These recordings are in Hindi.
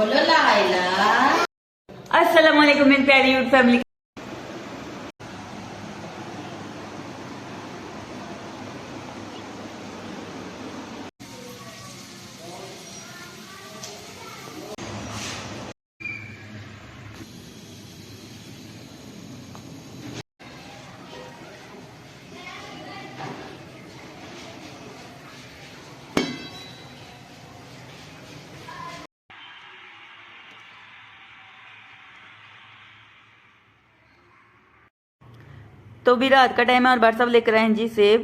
बोलो लाइला। अस्सलाम वालेकुम मेरी प्यारी यूट्यूब फैमिली। तो भी रात का टाइम है और बाहर सब लेकर आए हैं जी सेब।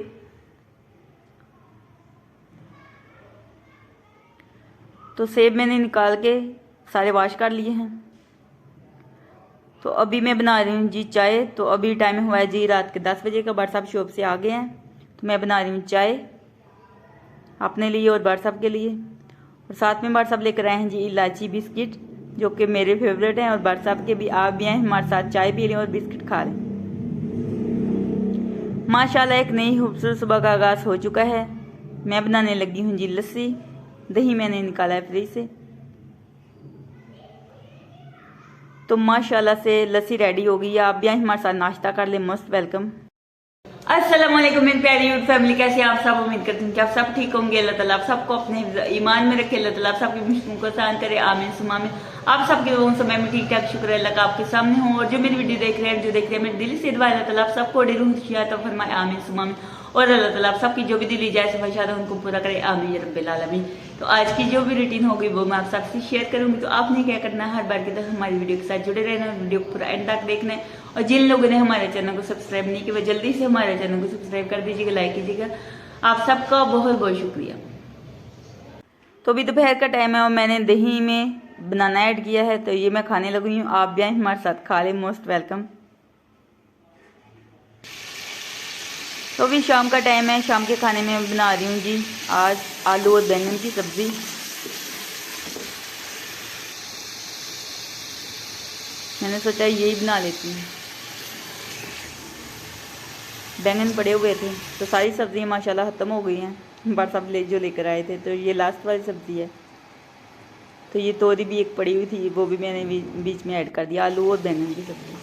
तो सेब मैंने निकाल के सारे वॉश कर लिए हैं। तो अभी मैं बना रही हूँ जी चाय। तो अभी टाइम हुआ है जी रात के 10 बजे का। बाहर साहब शॉप से आ गए हैं तो मैं बना रही हूँ चाय अपने लिए और बाहर साहब के लिए। और साथ में बाहर साहब लेकर आए हैं जी इलायची बिस्किट जो कि मेरे फेवरेट हैं और बाहर साहब के भी। आप भी आए हमारे साथ चाय पी लें और बिस्किट खा लें। माशाल्लाह एक नई खूबसूरत सुबह का आगाज़ हो चुका है। मैं बनाने लगी हूँ जी लस्सी। दही मैंने निकाला है फ्रिज से। तो माशाल्लाह से लस्सी रेडी हो गई है। आप भी हमारे साथ नाश्ता कर ले। Most welcome. अस्सलाम वालेकुम मेरी प्यारी यूट्यूब फैमिली। कैसे आप सब? उम्मीद करती हूँ कि आप सब ठीक होंगे। अल्लाह ताला आप सबको अपने ईमान में रखे। अल्लाह ताला आप सबकी मुश्किलों को आसान करे। आमीन सुमा आमीन। आप सबके लोगों से मैं ठीक ठाक शुक्र अल्लाह का आपके सामने हूँ। और जो मेरी वीडियो देख रहे हैं जो देख रहे हैं मेरे दिल से दुआ अल्लाह ताला आप सबको रूह खुशियात फरमाए। आमीन सुमा आमीन। और अल्लाह ताला आप सबकी जो भी दिली जाए ख्वाहिशात है उनको पूरा करे। आमीन या रब्बिल आलमीन। तो आज की जो भी रूटीन होगी वो मैं आप सबसे शेयर करूंगी। तो आपने क्या करना है, हर बार की तरह हमारी वीडियो के साथ जुड़े रहना, वीडियो को पूरा एंड तक देखना है। और जिन लोगों ने हमारे चैनल को सब्सक्राइब नहीं किया वो जल्दी से हमारे चैनल को सब्सक्राइब कर दीजिएगा, लाइक कीजिएगा। आप सबका बहुत बहुत शुक्रिया। तो अभी दोपहर का टाइम है और मैंने दही में बनाना ऐड किया है तो ये मैं खाने लगी हूँ। आप भी आए हमारे साथ खा लें। Most welcome. तो अभी शाम का टाइम है। शाम के खाने में बना रही हूँ जी आज आलू और बैंगन की सब्ज़ी। मैंने सोचा यही बना लेती हूँ। बैंगन पड़े हुए थे तो सारी सब्जियाँ माशाल्लाह ख़त्म हो गई हैं। बार सब जो लेकर आए थे तो ये लास्ट वाली सब्ज़ी है। तो ये तोरी भी एक पड़ी हुई थी वो भी मैंने बीच में ऐड कर दिया। आलू और बैंगन की सब्ज़ी।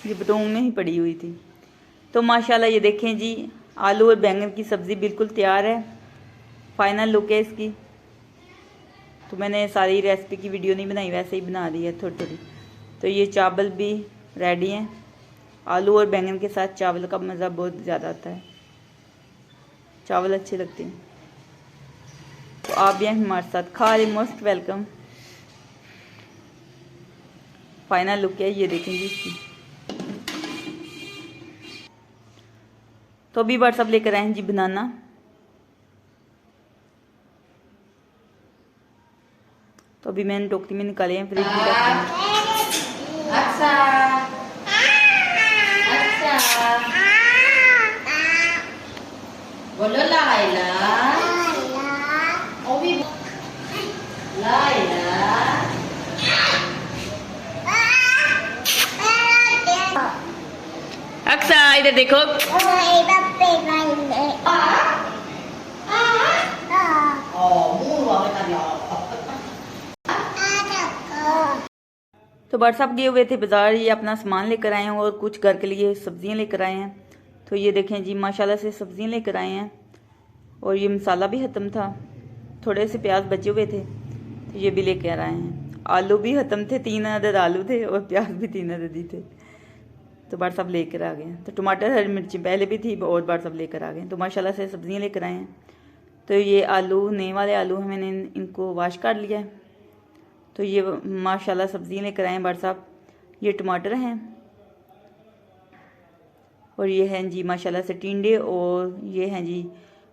ये बतून में ही पड़ी हुई थी। तो माशाल्लाह ये देखें जी आलू और बैंगन की सब्ज़ी बिल्कुल तैयार है। फाइनल लुक है इसकी। तो मैंने सारी रेसिपी की वीडियो नहीं बनाई, वैसे ही बना दी है थोड़ी थोड़ी। तो ये चावल भी रेडी हैं। आलू और बैंगन के साथ चावल का मज़ा बहुत ज़्यादा आता है। चावल अच्छे लगते हैं। तो आप भी हमारे साथ खा रहे। Most welcome. फाइनल लुक है ये देखें जी इसकी। तो अभी बार सब लेकर आए हैं जी बनाना। तो अभी मैंने टोकरी में निकाले हैं, फ्रिज में रख देंगे। अच्छा अच्छा बोलो लाइला। अभी लाइला। अक्सा इधर देखो। तो बार साहब गए हुए थे बाजार। ये अपना सामान लेकर आए हैं और कुछ घर के लिए सब्जियां लेकर आए हैं। तो ये देखें जी माशाल्लाह से सब्जियां लेकर आए हैं। और ये मसाला भी ख़त्म था। थोड़े से प्याज बचे हुए थे तो ये भी लेकर आए हैं। आलू भी ख़त्म थे, 3 अदद आलू थे और प्याज भी 3 अदद ही थे। तो बार साहब लेकर आ गए हैं। तो टमाटर हरी मिर्ची पहले भी थी और बार साहब लेकर आ गए हैं। तो माशाल्लाह से सब्जियां लेकर आए हैं। तो ये आलू नए वाले आलू हैं, मैंने इनको वॉश कर लिया है। तो ये माशाल्लाह सब्जियां लेकर आए हैं बार साहब। ये टमाटर हैं और ये हैं जी माशाल्लाह से टिंडे। और ये हैं जी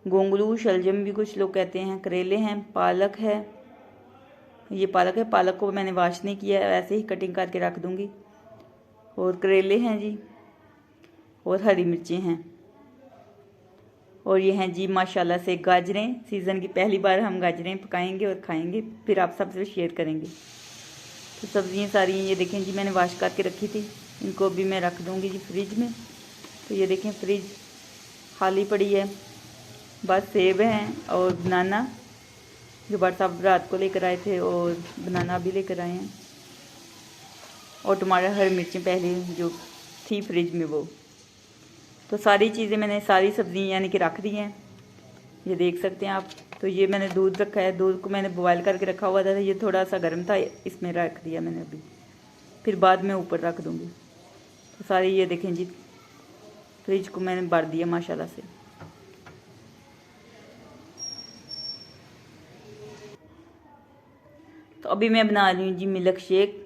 गोंगलू शलजम भी कुछ लोग कहते हैं। करेले हैं, पालक है। ये पालक है। पालक को मैंने वॉश नहीं किया, ऐसे ही कटिंग करके रख दूँगी। और करेले हैं जी और हरी मिर्चें हैं। और ये हैं जी माशाल्लाह से गाजरें। सीज़न की पहली बार हम गाजरें पकाएंगे और खाएंगे, फिर आप सबसे शेयर करेंगे। तो सब्जियां सारी ये देखें जी मैंने वॉश करके रखी थी। इनको भी मैं रख दूँगी जी फ्रिज में। तो ये देखें फ्रिज खाली पड़ी है। बस सेब हैं और बनाना जो बट साहब रात को लेकर आए थे, और बनाना भी लेकर आए हैं, और टमाटर हरी मिर्चें पहले जो थी फ्रिज में वो। तो सारी चीज़ें मैंने, सारी सब्ज़ी यानी कि रख दी हैं, ये देख सकते हैं आप। तो ये मैंने दूध रखा है, दूध को मैंने बॉयल करके रखा हुआ था, ये थोड़ा सा गर्म था, इसमें रख दिया मैंने अभी, फिर बाद में ऊपर रख दूँगी। तो सारी ये देखें जी, फ्रिज को मैंने भर दिया माशाल्लाह से। तो अभी मैं बना रही हूँ जी मिल्क शेक,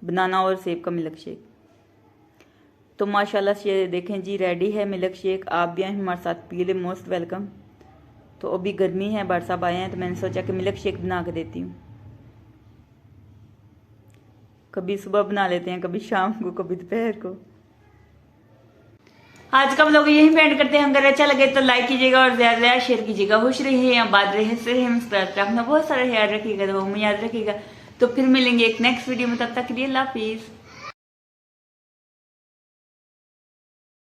बनाना और सेब का मिल्क शेक। तो माशाल्लाह से ये देखें जी, रेडी है मिल्क शेक। आप भी आए हमारे साथ पी ले, मोस्ट वेलकम। तो अभी गर्मी है, बट साहब आए हैं तो मैंने सोचा कि मिल्क शेक बना के देती हूँ। कभी सुबह बना लेते हैं, कभी शाम को, कभी दोपहर को। आज का व्लॉग यही एंड करते हैं। अगर अच्छा लगे तो लाइक कीजिएगा और ज्यादा ज्यादा शेयर कीजिएगा। खुश रहिए या बात रहे से अपना बहुत सारा ख्याल रखिएगा, तो वो याद रखिएगा। तो फिर मिलेंगे एक नेक्स्ट वीडियो में, तब तक के लिए अल्लाह हाफिज़।